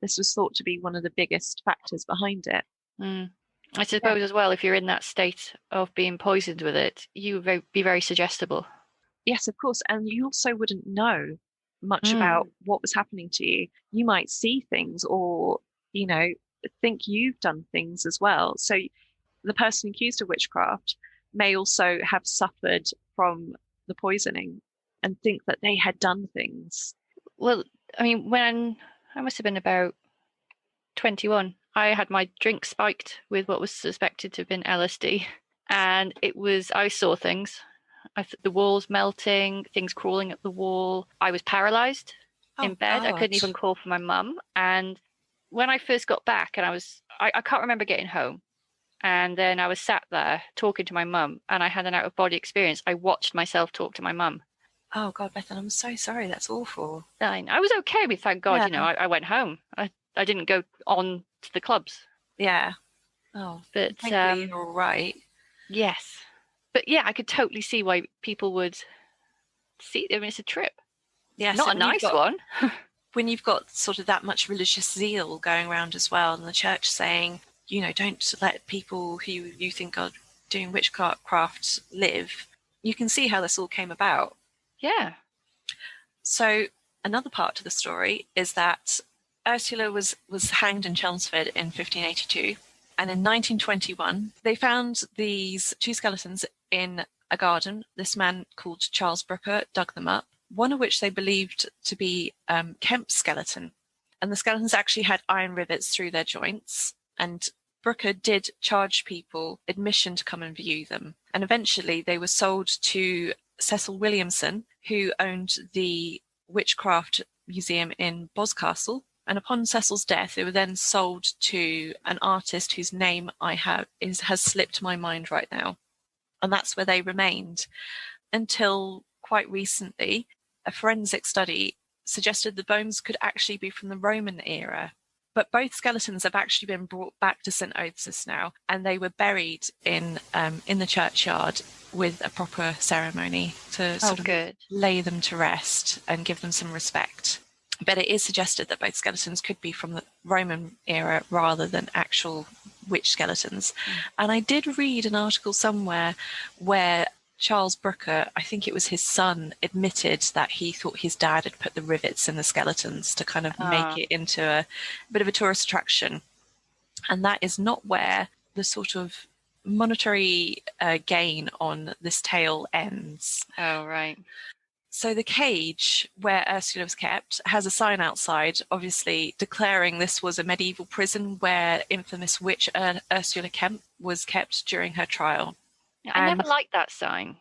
This was thought to be one of the biggest factors behind it. I suppose as well, if you're in that state of being poisoned with it, you would be very suggestible. Yes, of course. And you also wouldn't know much about what was happening to you. You might see things or, think you've done things as well. So the person accused of witchcraft may also have suffered from the poisoning and think that they had done things. Well, I mean, when I must have been about 21, I had my drink spiked with what was suspected to have been LSD. And I saw things. The walls melting, things crawling up the wall. I was paralyzed in bed. God. I couldn't even call for my mum. And when I first got back, and I can't remember getting home. And then I was sat there talking to my mum, and I had an out-of-body experience. I watched myself talk to my mum. Oh, God, Bethan, I'm so sorry. That's awful. I was okay with, thank God, I went home. I didn't go on to the clubs. Yeah. Oh, but thankfully you're all right. Yes. But yeah, I could totally see why people would see. I mean, it's a trip. Yeah, not a nice one. When you've got sort of that much religious zeal going around as well, and the church saying, don't let people who you think are doing witchcraft live, you can see how this all came about. Yeah. So another part to the story is that Ursula was hanged in Chelmsford in 1582. And in 1921, they found these 2 skeletons in a garden. This man called Charles Brooker dug them up, one of which they believed to be Kemp's skeleton. And the skeletons actually had iron rivets through their joints. And Brooker did charge people admission to come and view them. And eventually they were sold to Cecil Williamson, who owned the Witchcraft Museum in Boscastle. And upon Cecil's death, they were then sold to an artist whose name has slipped my mind right now. And that's where they remained until quite recently. A forensic study suggested the bones could actually be from the Roman era. But both skeletons have actually been brought back to St. Osyth's now, and they were buried in the churchyard with a proper ceremony to sort of lay them to rest and give them some respect. But it is suggested that both skeletons could be from the Roman era rather than actual witch skeletons. And I did read an article somewhere where Charles Brooker, I think it was his son, admitted that he thought his dad had put the rivets in the skeletons to kind of make it into a bit of a tourist attraction. And that is not where the sort of monetary gain on this tale ends. Oh, right. So the cage where Ursula was kept has a sign outside, obviously declaring this was a medieval prison where infamous witch Ursula Kemp was kept during her trial. I never liked that sign.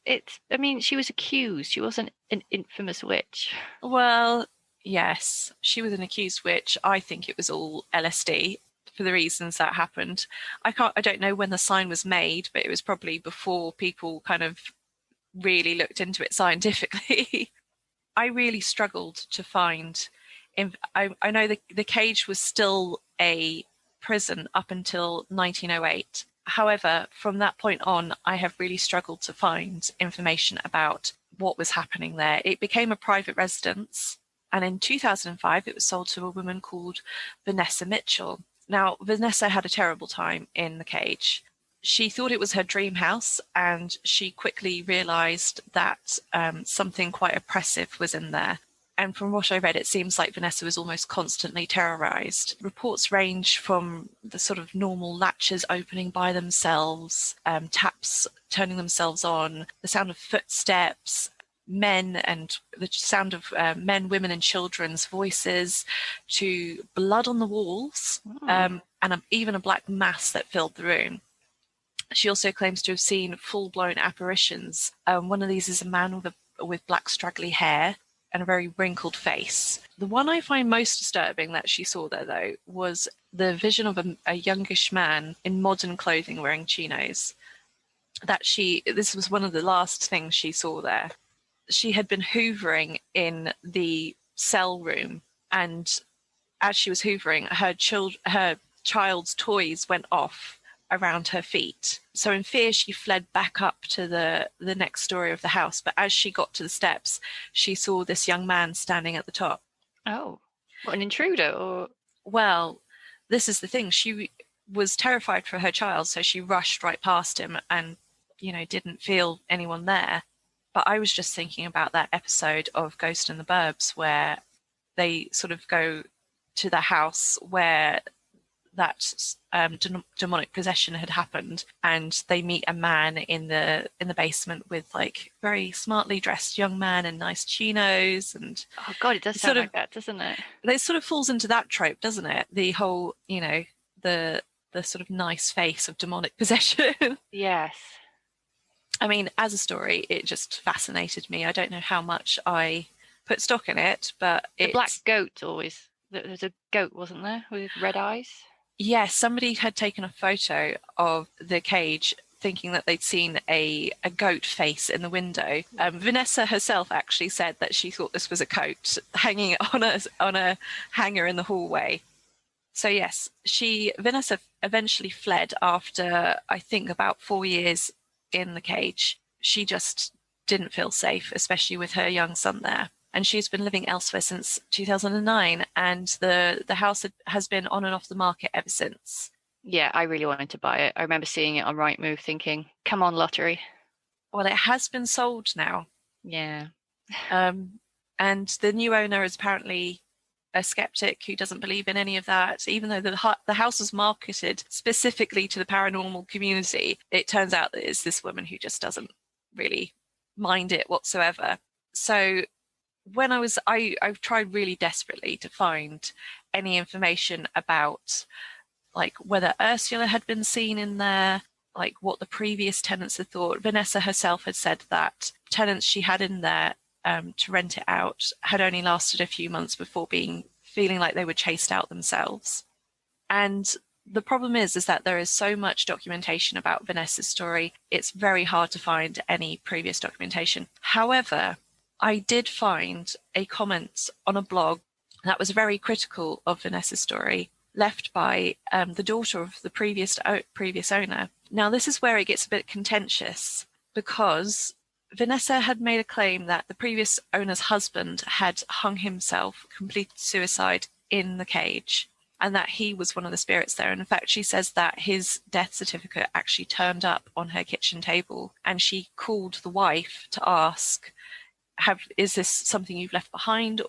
I mean, she was accused. She wasn't an infamous witch. Well, yes, she was an accused witch. I think it was all LSD for the reasons that happened. I don't know when the sign was made, but it was probably before people kind of really looked into it scientifically. I really struggled to find. I know the cage was still a prison up until 1908. However, from that point on, I have really struggled to find information about what was happening there. It became a private residence, and in 2005, it was sold to a woman called Vanessa Mitchell. Now, Vanessa had a terrible time in the cage. She thought it was her dream house, and she quickly realized that something quite oppressive was in there. And from what I read, it seems like Vanessa was almost constantly terrorized. Reports range from the sort of normal latches opening by themselves, taps turning themselves on, the sound of footsteps, men and the sound of men, women and children's voices, to blood on the walls, and even a black mass that filled the room. She also claims to have seen full-blown apparitions. One of these is a man with black straggly hair and a very wrinkled face. The one I find most disturbing that she saw there, though, was the vision of a youngish man in modern clothing wearing chinos. This was one of the last things she saw there. She had been hoovering in the cell room, and as she was hoovering, her child's toys went off around her feet. So in fear, she fled back up to the next story of the house. But as she got to the steps, she saw this young man standing at the top. Oh, what, an intruder? Or well, this is the thing. She was terrified for her child, so she rushed right past him and, didn't feel anyone there. But I was just thinking about that episode of Ghost in the Burbs where they sort of go to the house where that demonic possession had happened, and they meet a man in the basement with like very smartly dressed young man in nice chinos, and oh god, it does sound like that, doesn't it? It sort of falls into that trope, doesn't it? The whole, the sort of nice face of demonic possession. Yes. I mean, as a story, it just fascinated me. I don't know how much I put stock in it, but the black goat always. There's a goat, wasn't there, with red eyes? Yes, somebody had taken a photo of the cage thinking that they'd seen a goat face in the window. Vanessa herself actually said that she thought this was a coat hanging on a hanger in the hallway. So yes, Vanessa eventually fled after, I think, about 4 years in the cage. She just didn't feel safe, especially with her young son there. And she's been living elsewhere since 2009, and the house has been on and off the market ever since. Yeah, I really wanted to buy it. I remember seeing it on Rightmove thinking, come on, lottery. Well, it has been sold now. Yeah. And the new owner is apparently a skeptic who doesn't believe in any of that. Even though the house was marketed specifically to the paranormal community, it turns out that it's this woman who just doesn't really mind it whatsoever. So when I've tried really desperately to find any information about like whether Ursula had been seen in there, like what the previous tenants had thought. Vanessa herself had said that tenants she had in there to rent it out had only lasted a few months before feeling like they were chased out themselves. And the problem is that there is so much documentation about Vanessa's story. It's very hard to find any previous documentation. However, I did find a comment on a blog that was very critical of Vanessa's story, left by the daughter of the previous owner. Now, this is where it gets a bit contentious, because Vanessa had made a claim that the previous owner's husband had hung himself, completed suicide in the cage, and that he was one of the spirits there. And in fact, she says that his death certificate actually turned up on her kitchen table, and she called the wife to ask, is this something you've left behind?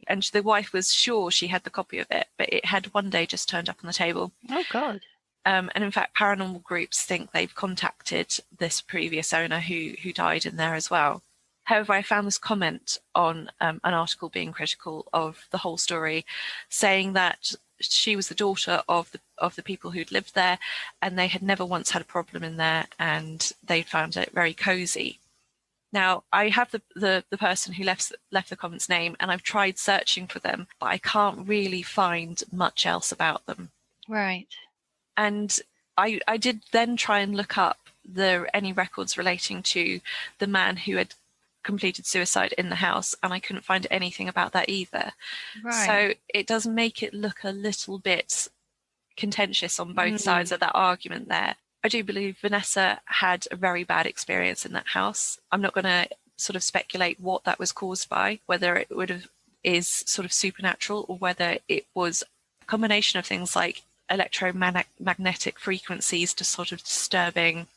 And the wife was sure she had the copy of it, but it had one day just turned up on the table. Oh, God. And in fact, paranormal groups think they've contacted this previous owner who died in there as well. However, I found this comment on an article being critical of the whole story, saying that she was the daughter of the people who'd lived there, and they had never once had a problem in there, and they found it very cozy. Now, I have the person who left the comment's name, and I've tried searching for them, but I can't really find much else about them. Right. And I did then try and look up any records relating to the man who had completed suicide in the house, and I couldn't find anything about that either. Right. So it does make it look a little bit contentious on both sides of that argument there. I do believe Vanessa had a very bad experience in that house. I'm not going to sort of speculate what that was caused by, whether it is sort of supernatural or whether it was a combination of things like electromagnetic frequencies just sort of disturbing,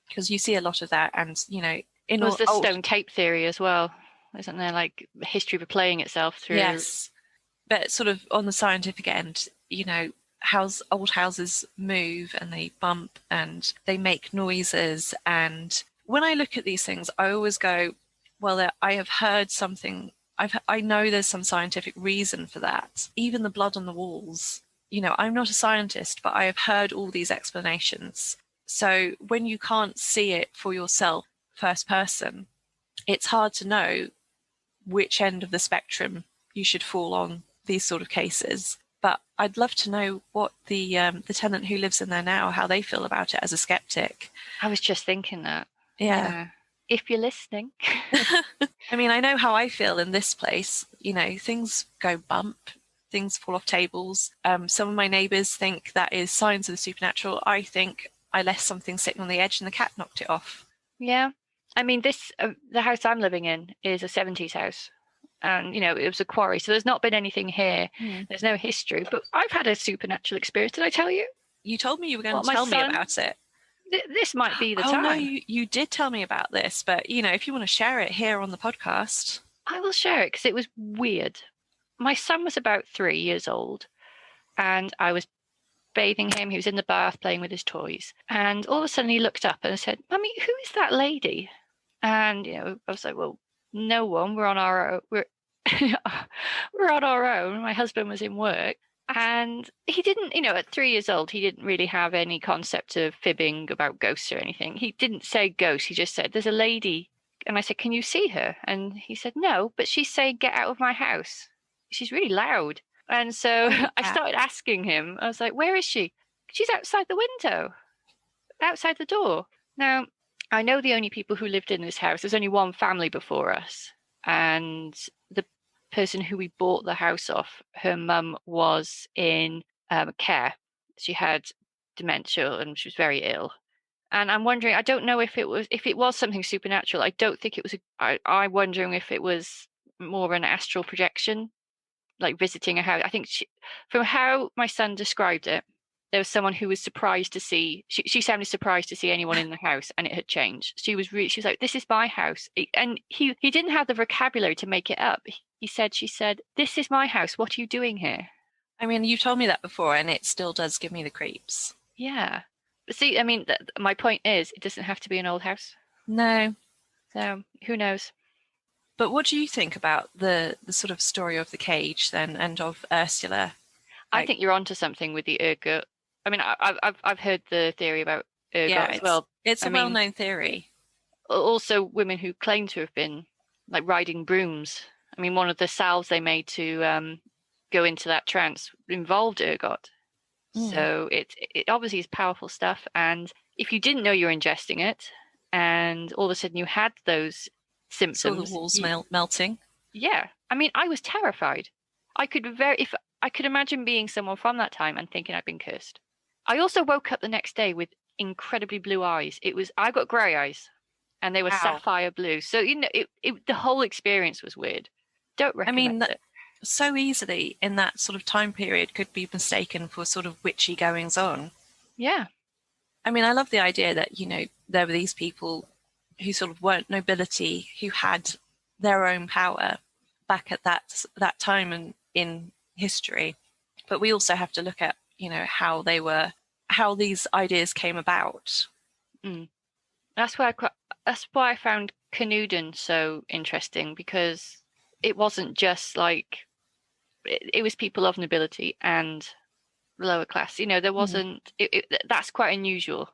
because you see a lot of that. And, you know, there's the stone tape theory as well, isn't there? Like history replaying itself through. Yes, but sort of on the scientific end, you know, old houses move and they bump and they make noises. And when I look at these things, I always go, well, I have heard something. I know there's some scientific reason for that. Even the blood on the walls, you know, I'm not a scientist, but I have heard all these explanations. So when you can't see it for yourself, first person, it's hard to know which end of the spectrum you should fall on these sort of cases. But I'd love to know what the tenant who lives in there now, how they feel about it as a skeptic. I was just thinking that. Yeah. If you're listening. I mean, I know how I feel in this place. You know, things go bump, things fall off tables. Some of my neighbours think that is signs of the supernatural. I think I left something sitting on the edge and the cat knocked it off. Yeah. I mean, the house I'm living in is a 70s house. And, you know, it was a quarry. So there's not been anything here. There's no history. But I've had a supernatural experience. Did I tell you? You told me you were going to tell me about it. This might be the time. Oh, no, you did tell me about this. But, you know, if you want to share it here on the podcast. I will share it because it was weird. My son was about 3 years old. And I was bathing him. He was in the bath playing with his toys. And all of a sudden he looked up and said, "Mummy, who is that lady?" And, you know, I was like, well, no one. We're on our own. We're on our own. My husband was in work. And he didn't, you know, at 3 years old, he didn't really have any concept of fibbing about ghosts or anything. He didn't say ghost. He just said, "There's a lady." And I said, "Can you see her?" And he said, "No, but she's saying, 'Get out of my house.' She's really loud." And so I started asking him. I was like, "Where is she?" "She's outside the window, outside the door." Now, I know the only people who lived in this house, there's only one family before us. And the person who we bought the house off, her mum was in care. She had dementia and she was very ill. And I'm wondering, I don't know if it was something supernatural. I don't think it was. I'm wondering if it was more an astral projection, like visiting a house. I think from how my son described it, there was someone who was surprised to see. She sounded surprised to see anyone in the house, and it had changed. She was like, "This is my house," and he didn't have the vocabulary to make it up. She said, "This is my house. What are you doing here?" I mean, you told me that before, and it still does give me the creeps. Yeah, but see, I mean, my point is, it doesn't have to be an old house. No. So who knows? But what do you think about the sort of story of the cage then, and of Ursula? I think you're onto something with the ergot. I mean, I've heard the theory about ergot as well. It's a well-known theory. Also, women who claim to have been like riding brooms. I mean, one of the salves they made to go into that trance involved ergot. So it obviously is powerful stuff. And if you didn't know you were ingesting it, and all of a sudden you had those symptoms, saw the walls melting. Yeah, I mean, I was terrified. I could imagine being someone from that time and thinking I'd been cursed. I also woke up the next day with incredibly blue eyes. I got grey eyes, and they were sapphire blue. So, you know, the whole experience was weird. Don't recommend it. So easily in that sort of time period could be mistaken for sort of witchy goings on. Yeah. I mean, I love the idea that, you know, there were these people who sort of weren't nobility, who had their own power back at that time in history. But we also have to look at, you know, how these ideas came about. That's why I found Canuden so interesting, because it wasn't just like it was people of nobility and lower class. You know, there wasn't. That's quite unusual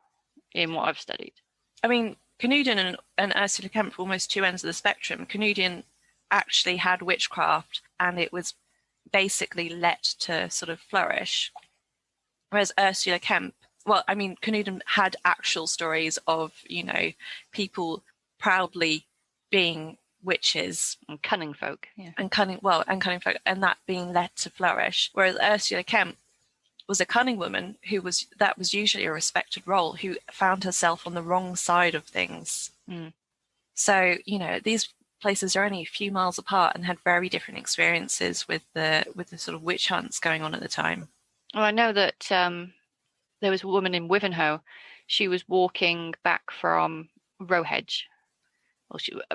in what I've studied. I mean, Canuden and Ursula Kemp were almost two ends of the spectrum. Canuden actually had witchcraft, and it was basically let to sort of flourish. Whereas Ursula Kemp, well, I mean, Canuden had actual stories of, you know, people proudly being witches And cunning folk, yeah. and cunning folk, and that being led to flourish. Whereas Ursula Kemp was a cunning woman that was usually a respected role, who found herself on the wrong side of things. Mm. So, these places are only a few miles apart and had very different experiences with the sort of witch hunts going on at the time. Well, I know that there was a woman in Wivenhoe. She was walking back from Rowhedge,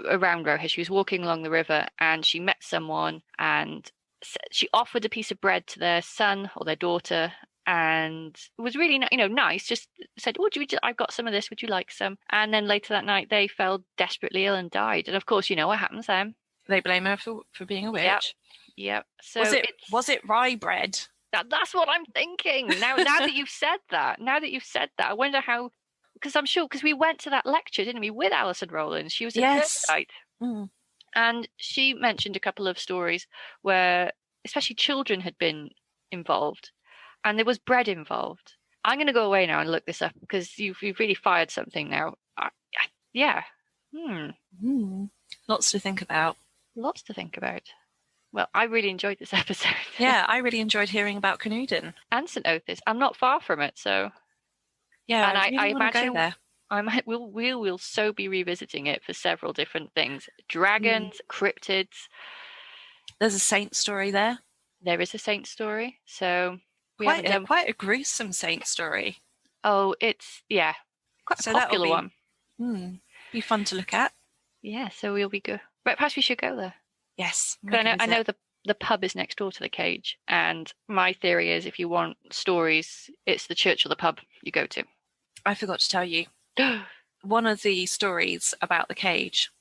around Rowhedge. She was walking along the river, and she met someone, and she offered a piece of bread to their son or their daughter, and it was really, nice. Just said, "Oh, I've got some of this. Would you like some?" And then later that night, they fell desperately ill and died. And of course, you know what happens then. They blame her for being a witch. Yep. So was it rye bread? That's what I'm thinking. Now that you've said that, I wonder how. Because I'm sure, because we went to that lecture, didn't we, with Alison Rowland? She was at Kirkstite. And she mentioned a couple of stories where especially children had been involved, and there was bread involved. I'm going to go away now and look this up, because you've really fired something now. Yeah. Lots to think about. Well, I really enjoyed this episode. Yeah, I really enjoyed hearing about Canewdon. And St Othis. I'm not far from it, so... Yeah, and I really want to go there. We'll so be revisiting it for several different things. Dragons, cryptids. There's a saint story there. There is a saint story. So quite a gruesome saint story. Oh, it's quite a popular one. Be fun to look at. Yeah, so we'll be good. But perhaps we should go there. Yes. I know the pub is next door to the cage, and my theory is if you want stories, it's the church or the pub you go to. I forgot to tell you. One of the stories about the cage,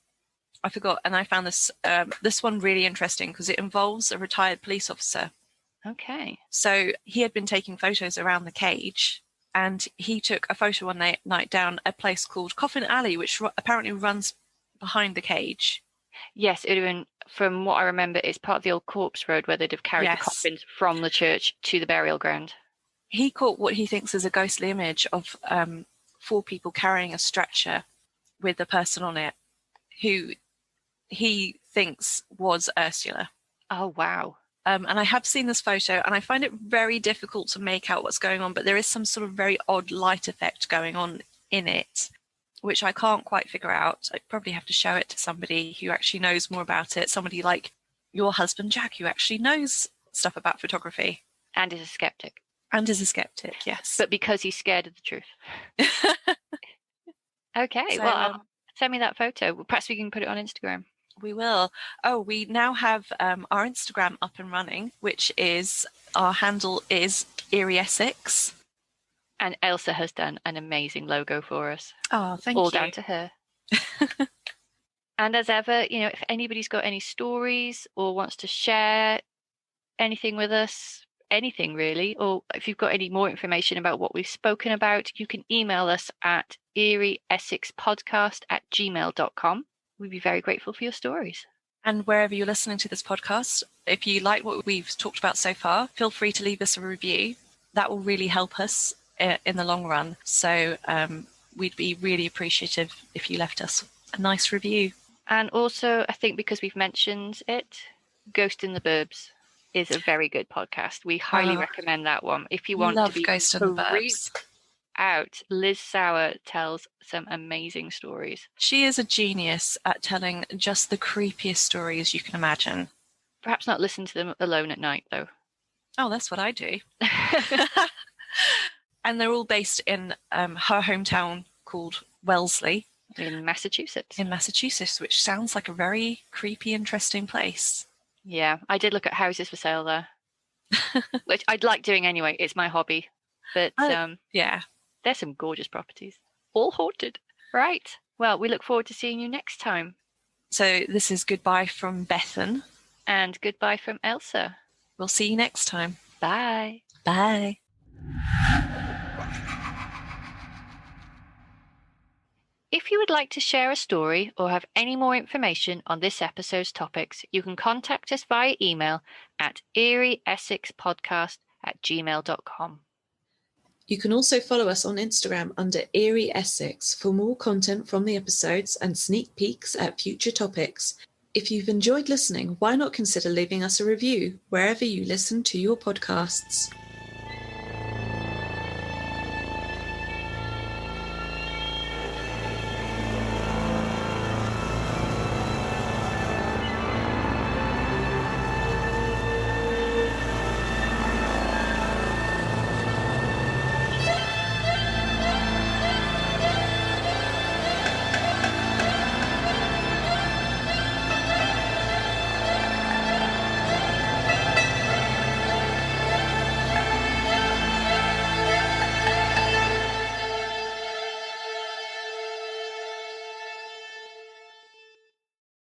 I forgot, and I found this one really interesting because it involves a retired police officer. Okay. So he had been taking photos around the cage, and he took a photo one night down a place called Coffin Alley, which apparently runs behind the cage. Yes, it would have been, from what I remember, it's part of the old corpse road where they'd have carried the coffins from the church to the burial ground. He caught what he thinks is a ghostly image of 4 people carrying a stretcher with a person on it who he thinks was Ursula. Oh, wow. And I have seen this photo, and I find it very difficult to make out what's going on, but there is some sort of very odd light effect going on in it, which I can't quite figure out. I'd probably have to show it to somebody who actually knows more about it, somebody like your husband, Jack, who actually knows stuff about photography. And is a skeptic. Yes. But because he's scared of the truth. Okay, so, send me that photo. Perhaps we can put it on Instagram. We will. Oh, we now have our Instagram up and running, which is, our handle is Eerie Essex. And Elsa has done an amazing logo for us. Oh, thank you. All down to her. And as ever, if anybody's got any stories or wants to share anything with us, anything really, or if you've got any more information about what we've spoken about, you can email us at eerieessexpodcast@gmail.com. We'd be very grateful for your stories. And wherever you're listening to this podcast, if you like what we've talked about so far, feel free to leave us a review. That will really help us in the long run. So we'd be really appreciative if you left us a nice review. And also, I think because we've mentioned it, Ghost in the Burbs is a very good podcast. We highly recommend that one. If you want to be Ghost in the Burbs out, Liz Sauer tells some amazing stories. She is a genius at telling just the creepiest stories you can imagine. Perhaps not listen to them alone at night, though. Oh, that's what I do. And they're all based in her hometown called Wellesley. In Massachusetts. Which sounds like a very creepy, interesting place. Yeah, I did look at houses for sale there, which I'd like doing anyway. It's my hobby. But yeah, there's some gorgeous properties, all haunted. Right. Well, we look forward to seeing you next time. So this is goodbye from Bethan. And goodbye from Elsa. We'll see you next time. Bye. Bye. If you would like to share a story or have any more information on this episode's topics, you can contact us via email at eerieessexpodcast@gmail.com. You can also follow us on Instagram under Eerie Essex for more content from the episodes and sneak peeks at future topics. If you've enjoyed listening, why not consider leaving us a review wherever you listen to your podcasts?